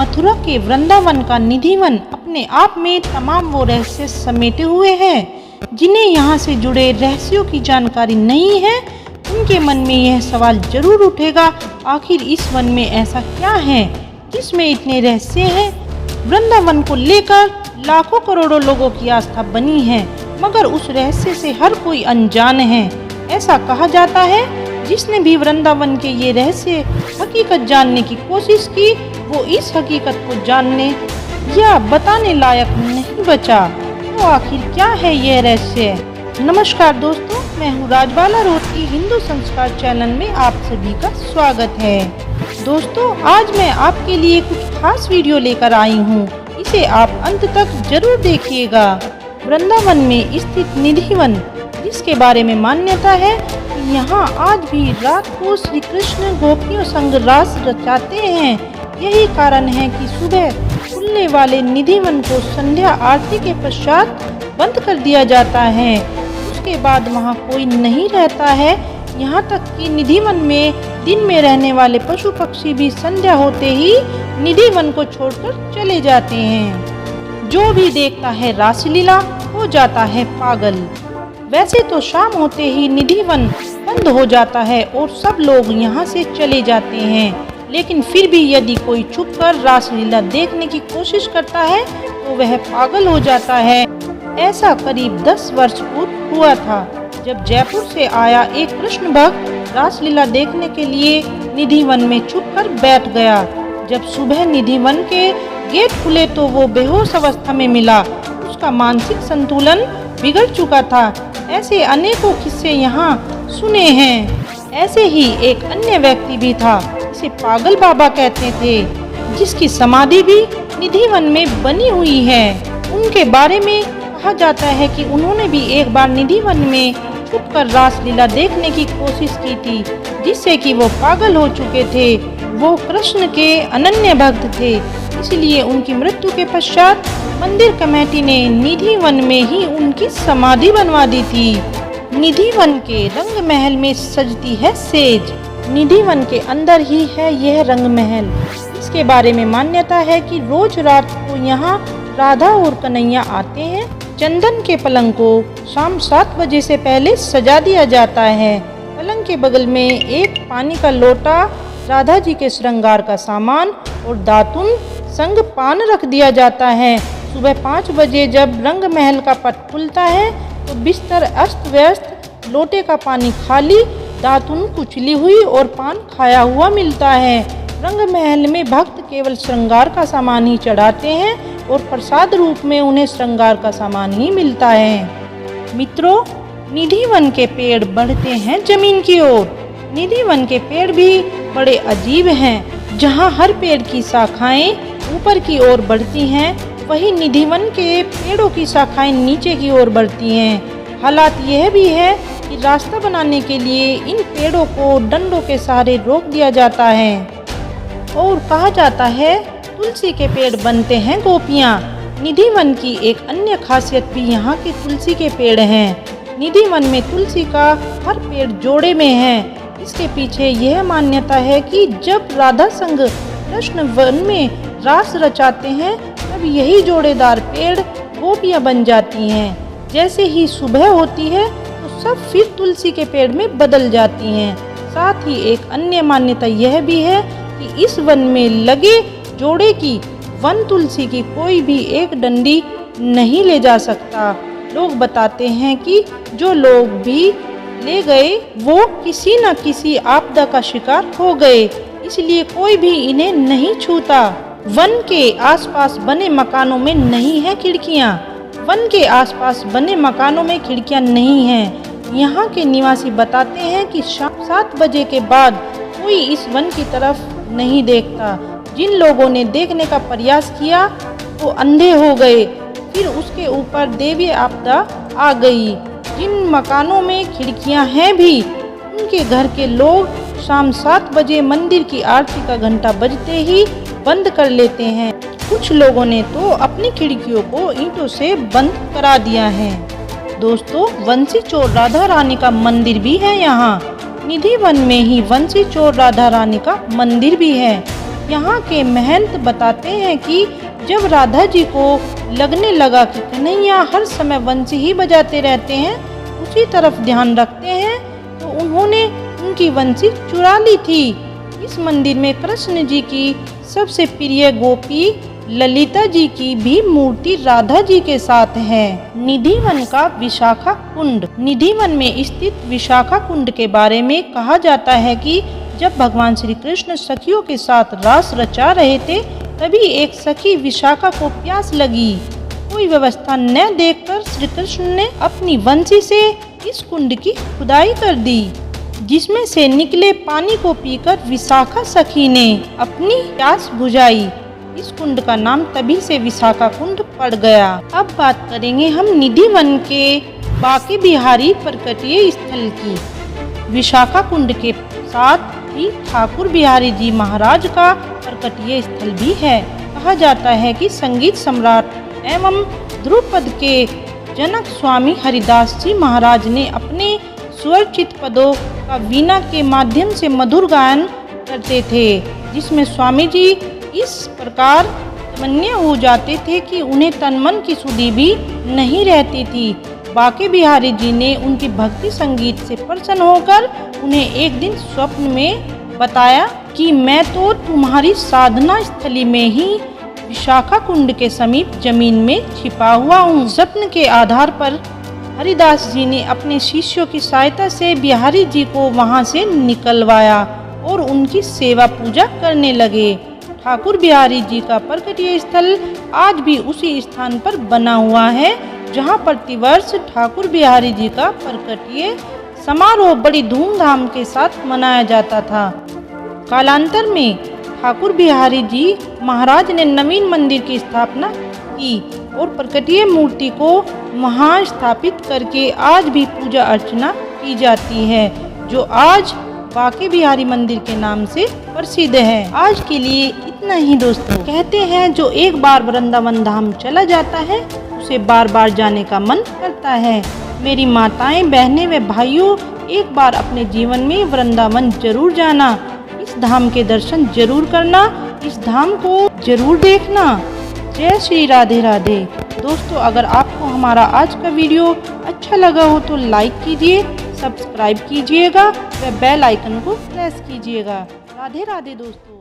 मथुरा के वृंदावन का निधि वन अपने आप में तमाम वो रहस्य समेटे हुए हैं जिन्हें यहाँ से जुड़े रहस्यों की जानकारी नहीं है। उनके मन में यह सवाल जरूर उठेगा, आखिर इस वन में ऐसा क्या है जिसमें इतने रहस्य हैं। वृंदावन को लेकर लाखों करोड़ों लोगों की आस्था बनी है, मगर उस रहस्य से हर कोई अनजान है। ऐसा कहा जाता है जिसने भी वृंदावन के ये रहस्य हकीकत जानने की कोशिश की, वो इस हकीकत को जानने या बताने लायक नहीं बचा। तो आखिर क्या है ये रहस्य? नमस्कार दोस्तों, मैं हूँ राजबाला रोटी। हिंदू संस्कार चैनल में आप सभी का स्वागत है। दोस्तों, आज मैं आपके लिए कुछ खास वीडियो लेकर आई हूँ, इसे आप अंत तक जरूर देखिएगा। वृंदावन में स्थित निधि वन, जिसके बारे में मान्यता है यहाँ आज भी रात को श्री कृष्ण गोपियों संग रास रचाते हैं। यही कारण है कि सुबह खुलने वाले निधि वन को संध्या आरती के पश्चात बंद कर दिया जाता है। उसके बाद वहाँ कोई नहीं रहता है। यहाँ तक कि निधि वन में दिन में रहने वाले पशु पक्षी भी संध्या होते ही निधि वन को छोड़कर चले जाते हैं। जो भी देखता है रासलीला हो जाता है पागल। वैसे तो शाम होते ही निधि वन बंद हो जाता है और सब लोग यहाँ से चले जाते हैं, लेकिन फिर भी यदि कोई छुपकर रासलीला देखने की कोशिश करता है तो वह पागल हो जाता है। ऐसा करीब 10 वर्ष पूर्व हुआ था, जब जयपुर से आया एक कृष्ण भक्त रासलीला देखने के लिए निधि वन में छुपकर बैठ गया। जब सुबह निधि वन के गेट खुले तो वो बेहोश अवस्था में मिला। उसका मानसिक संतुलन बिगड़ चुका था। ऐसे अनेकों किस्से यहाँ सुने हैं। ऐसे ही एक अन्य व्यक्ति भी था, जिसे पागल बाबा कहते थे, जिसकी समाधि भी निधि वन में बनी हुई है। उनके बारे में कहा जाता है कि उन्होंने भी एक बार निधि वन में छुपकर रासलीला देखने की कोशिश की थी, जिससे कि वो पागल हो चुके थे। वो कृष्ण के अनन्य भक्त थे, इसलिए उनकी मृत्यु के पश्चात मंदिर कमेटी ने निधि वन में ही उनकी समाधि बनवा दी थी। निधि वन के रंग महल में सजती है सेज। निधि वन के अंदर ही है यह रंग महल। इसके बारे में मान्यता है कि रोज रात को यहाँ राधा और कन्हैया आते हैं। चंदन के पलंग को शाम 7 बजे से पहले सजा दिया जाता है। पलंग के बगल में एक पानी का लोटा, राधा जी के श्रृंगार का सामान और दातुन संग पान रख दिया जाता है। सुबह 5 बजे जब रंग महल का पट खुलता है तो बिस्तर अस्त व्यस्त, लोटे का पानी खाली, दातुन कुचली हुई और पान खाया हुआ मिलता है। रंग महल में भक्त केवल श्रृंगार का सामान ही चढ़ाते हैं और प्रसाद रूप में उन्हें श्रृंगार का सामान ही मिलता है। मित्रों, निधि वन के पेड़ बढ़ते हैं जमीन की ओर। निधि वन के पेड़ भी बड़े अजीब हैं। जहाँ हर पेड़ की शाखाएं ऊपर की ओर बढ़ती हैं, वही निधि वन के पेड़ों की शाखाएं नीचे की ओर बढ़ती हैं। हालात यह भी है कि रास्ता बनाने के लिए इन पेड़ों को डंडों के सहारे रोक दिया जाता है। और कहा जाता है तुलसी के पेड़ बनते हैं गोपियाँ। निधि वन की एक अन्य खासियत भी यहाँ के तुलसी के पेड़ हैं। निधि वन में तुलसी का हर पेड़ जोड़े में है। इसके पीछे यह मान्यता है कि जब राधा संग कृष्ण वन में रास रचाते हैं, तब यही जोड़ेदार पेड़ गोपियाँ बन जाती हैं। जैसे ही सुबह होती है तो सब फिर तुलसी के पेड़ में बदल जाती हैं। साथ ही एक अन्य मान्यता यह भी है कि इस वन में लगे जोड़े की वन तुलसी की कोई भी एक डंडी नहीं ले जा सकता। लोग बताते हैं कि जो लोग भी ले गए वो किसी न किसी आपदा का शिकार हो गए, इसलिए कोई भी इन्हें नहीं छूता। वन के आसपास बने मकानों में नहीं है खिड़कियाँ। वन के आसपास बने मकानों में खिड़कियाँ नहीं हैं। यहाँ के निवासी बताते हैं कि शाम 7 बजे के बाद कोई इस वन की तरफ नहीं देखता। जिन लोगों ने देखने का प्रयास किया वो अंधे हो गए। फिर उसके ऊपर देवी आपदा आ गई। जिन मकानों में खिड़कियां हैं भी, उनके घर के लोग शाम 7 बजे मंदिर की आरती का घंटा बजते ही बंद कर लेते हैं। कुछ लोगों ने तो अपनी खिड़कियों को ईंटों से बंद करा दिया है। दोस्तों, वंशी चोर राधा रानी का मंदिर भी है यहाँ। निधि वन में ही वंशी चोर राधा रानी का मंदिर भी है। यहाँ के महंत बताते हैं कि जब राधा जी को लगने लगा कि कन्हैया हर समय बंसी ही बजाते रहते हैं, उसी तरफ ध्यान रखते हैं, तो उन्होंने उनकी बंसी चुरा ली थी। इस मंदिर में कृष्ण जी की सबसे प्रिय गोपी ललिता जी की भी मूर्ति राधा जी के साथ है। निधिवन का विशाखा कुंड। निधिवन में स्थित विशाखा कुंड के बारे में कहा जाता है कि जब भगवान श्री कृष्ण सखियों के साथ रास रचा रहे थे, तभी एक सखी विशाखा को प्यास लगी। कोई व्यवस्था न देखकर श्री कृष्ण ने अपनी बंसी से इस कुंड की खुदाई कर दी, जिसमें से निकले पानी को पीकर विशाखा सखी ने अपनी प्यास बुझाई। इस कुंड का नाम तभी से विशाखा कुंड पड़ गया। अब बात करेंगे हम निधिवन के बांके बिहारी प्रकटीय स्थल की। विशाखा कुंड के साथ ही ठाकुर बिहारी जी महाराज का प्रकटीय स्थल भी है। कहा जाता है कि संगीत सम्राट एवं ध्रुपद के जनक स्वामी हरिदास जी महाराज ने अपने स्वरचित पदों का वीणा के माध्यम से मधुर गायन करते थे, जिसमें स्वामी जी इस प्रकार तमन्य हो जाते थे कि उन्हें तन मन की सुधि भी नहीं रहती थी। बांके बिहारी जी ने उनकी भक्ति संगीत से प्रसन्न होकर उन्हें एक दिन स्वप्न में बताया कि मैं तो तुम्हारी साधना स्थली में ही विशाखा कुंड के समीप जमीन में छिपा हुआ हूँ। स्वप्न के आधार पर हरिदास जी ने अपने शिष्यों की सहायता से बिहारी जी को वहां से निकलवाया और उनकी सेवा पूजा करने लगे। ठाकुर बिहारी जी का प्रकटीय स्थल आज भी उसी स्थान पर बना हुआ है, जहां प्रतिवर्ष ठाकुर बिहारी जी का प्रकटीय समारोह बड़ी धूमधाम के साथ मनाया जाता था। कालांतर में ठाकुर बिहारी जी महाराज ने नवीन मंदिर की स्थापना की और प्रकटीय मूर्ति को वहां स्थापित करके आज भी पूजा अर्चना की जाती है, जो आज बांके बिहारी मंदिर के नाम से प्रसिद्ध है। आज के लिए इतना ही दोस्तों। कहते हैं जो एक बार वृंदावन धाम चला जाता है, उसे बार बार जाने का मन करता है। मेरी माताएं, बहनें व भाइयों, एक बार अपने जीवन में वृंदावन जरूर जाना, इस धाम के दर्शन जरूर करना, इस धाम को जरूर देखना। जय श्री राधे राधे। दोस्तों, अगर आपको हमारा आज का वीडियो अच्छा लगा हो तो लाइक कीजिए, सब्सक्राइब कीजिएगा व बेल आइकन को प्रेस कीजिएगा। राधे राधे दोस्तों।